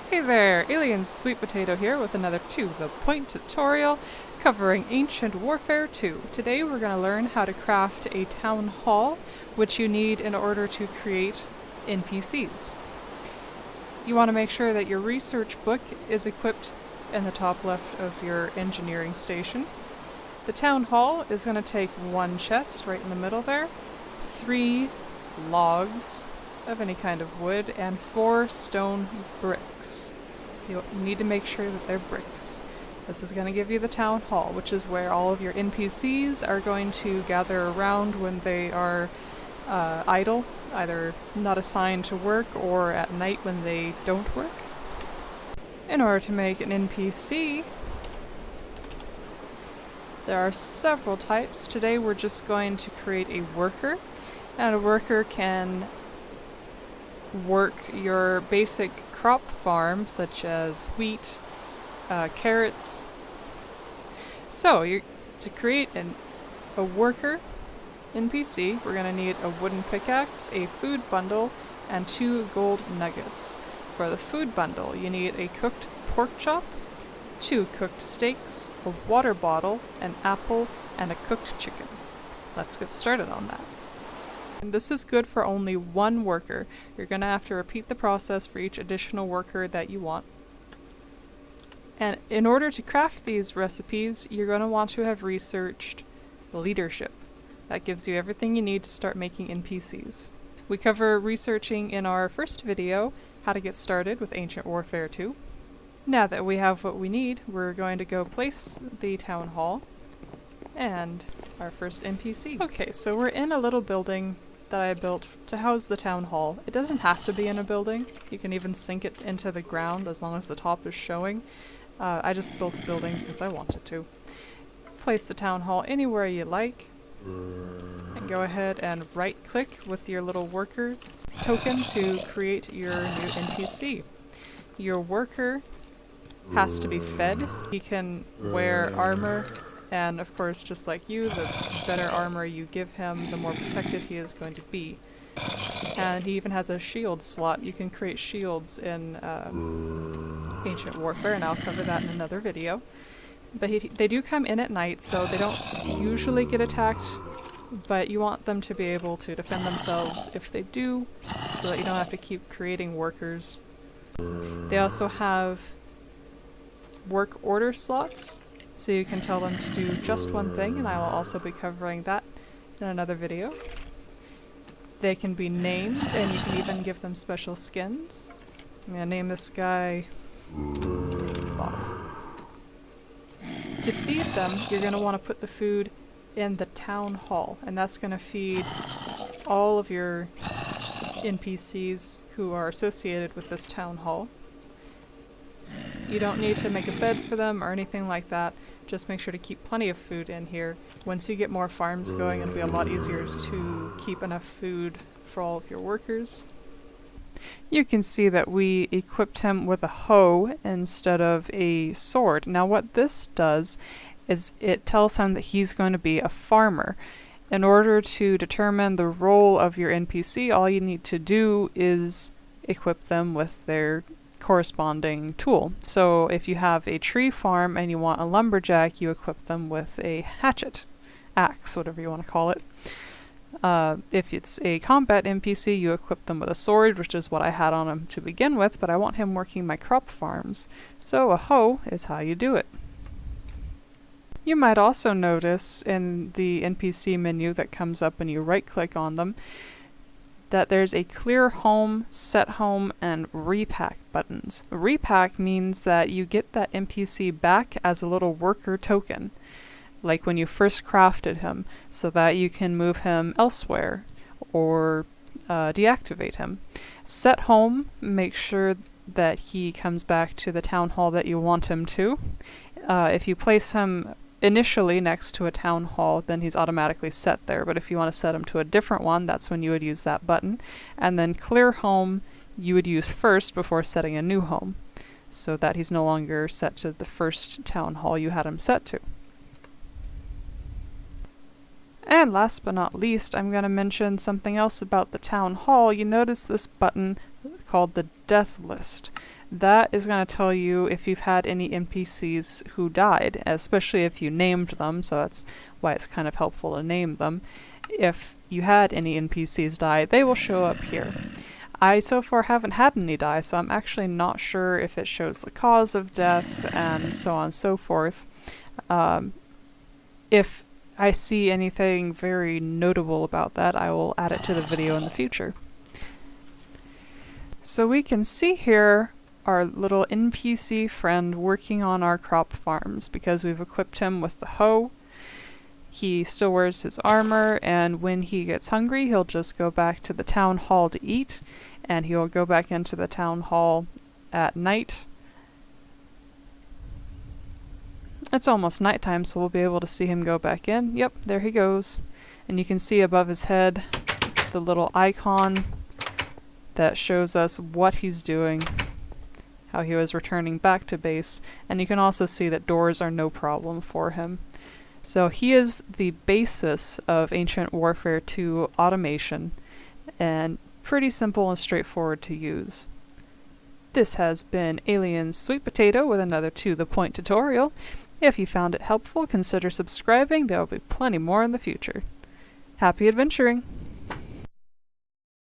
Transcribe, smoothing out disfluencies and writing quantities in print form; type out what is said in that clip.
Hey there, Alien Sweet Potato here with another To The Point tutorial covering Ancient Warfare 2. Today we're going to learn how to craft a town hall, which you need in order to create NPCs. You want to make sure that your research book is equipped in the top left of your engineering station. The town hall is going to take one chest right in the middle there, 3 logs of any kind of wood, and 4 stone bricks. You need to make sure that they're bricks. This is going to give you the town hall, which is where all of your NPCs are going to gather around when they are idle, either not assigned to work or at night when they don't work. In order to make an NPC, there are several types. Today we're just going to create a worker, and a worker can work your basic crop farm, such as wheat, carrots. So, to create a worker NPC, we're going to need a wooden pickaxe, a food bundle, and 2 gold nuggets. For the food bundle, you need a cooked pork chop, 2 cooked steaks, a water bottle, an apple, and a cooked chicken. Let's get started on that. And this is good for only 1 worker. You're going to have to repeat the process for each additional worker that you want. And in order to craft these recipes, you're going to want to have researched leadership. That gives you everything you need to start making NPCs. We cover researching in our first video, how to get started with Ancient Warfare 2. Now that we have what we need, we're going to go place the town hall and our first NPC. Okay, so we're in a little building that I built to house the town hall. It doesn't have to be in a building. You can even sink it into the ground as long as the top is showing. I just built a building because I wanted to. Place the town hall anywhere you like, and go ahead and right click with your little worker token to create your new NPC. Your worker has to be fed. He can wear armor, and of course, just like you, the better armor you give him, the more protected he is going to be. And he even has a shield slot. You can create shields in Ancient Warfare, and I'll cover that in another video. But they do come in at night, so they don't usually get attacked, but you want them to be able to defend themselves if they do, so that you don't have to keep creating workers. They also have work order slots, so you can tell them to do just one thing, and I will also be covering that in another video. They can be named, and you can even give them special skins. I'm gonna name this guy Bob. To feed them, you're gonna want to put the food in the town hall, and that's gonna feed all of your NPCs who are associated with this town hall. You don't need to make a bed for them or anything like that. Just make sure to keep plenty of food in here. Once you get more farms going, it'll be a lot easier to keep enough food for all of your workers. You can see that we equipped him with a hoe instead of a sword. Now what this does is it tells him that he's going to be a farmer. In order to determine the role of your NPC, all you need to do is equip them with their corresponding tool. So if you have a tree farm and you want a lumberjack, you equip them with a hatchet, axe, whatever you want to call it. If it's a combat NPC, you equip them with a sword, which is what I had on him to begin with, but I want him working my crop farms. So a hoe is how you do it. You might also notice in the NPC menu that comes up when you right click on them that there's a clear home, set home, and repack buttons. Repack means that you get that NPC back as a little worker token, like when you first crafted him, so that you can move him elsewhere or deactivate him. Set home, make sure that he comes back to the town hall that you want him to. If you place him initially next to a town hall, then he's automatically set there, but if you want to set him to a different one, that's when you would use that button. And then clear home you would use first before setting a new home, so that he's no longer set to the first town hall you had him set to. And last but not least, I'm going to mention something else about the town hall. You notice this button called the death list. that is going to tell you if you've had any NPCs who died, especially if you named them, so that's why it's kind of helpful to name them. If you had any NPCs die, they will show up here. I so far haven't had any die, so I'm actually not sure if it shows the cause of death and so on and so forth. If I see anything very notable about that, I will add it to the video in the future. So we can see here our little NPC friend working on our crop farms because we've equipped him with the hoe. He still wears his armor, and when he gets hungry, he'll just go back to the town hall to eat, and he'll go back into the town hall at night. It's almost nighttime, so we'll be able to see him go back in. Yep, there he goes. And you can see above his head the little icon that shows us what he's doing, how he was returning back to base, and you can also see that doors are no problem for him. So he is the basis of Ancient Warfare 2 automation, and pretty simple and straightforward to use. This has been Alien Sweet Potato with another To The Point tutorial. If you found it helpful, consider subscribing. There will be plenty more in the future. Happy adventuring!